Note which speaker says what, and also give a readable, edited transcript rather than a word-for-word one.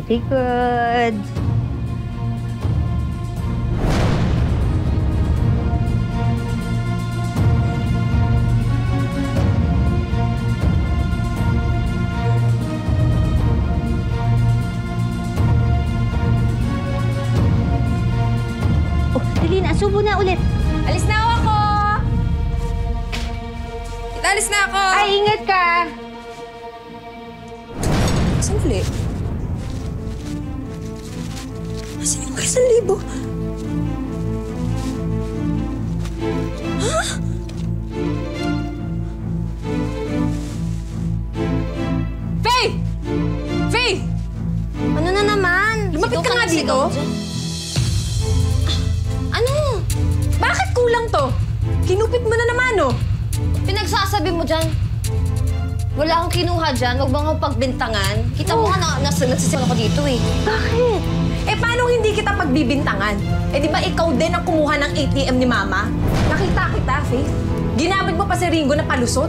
Speaker 1: Very good. Oh, dali na. Subo na ulit.
Speaker 2: Alis na ako! Tita, alis na ako!
Speaker 1: Ay, ingat ka.
Speaker 2: Sandali. Asan yung 1,000? Ha? Faye! Faye!
Speaker 3: Ano na naman?
Speaker 2: Lumapit ka nga dito.
Speaker 3: Ano?
Speaker 2: Bakit kulang to? Kinupit mo na naman, oh.
Speaker 3: Pinagsasabi mo dyan? Wala akong kinuha dyan. Huwag mo akong pagbintangan. Kita mo nga nagsisimulan ako dito eh.
Speaker 2: Bakit? Eh, paano hindi kita pagbibintangan? Eh, di ba ikaw din ang kumuha ng ATM ni Mama? Nakita kita, Faith. Ginamit mo pa si Ringo na palusot.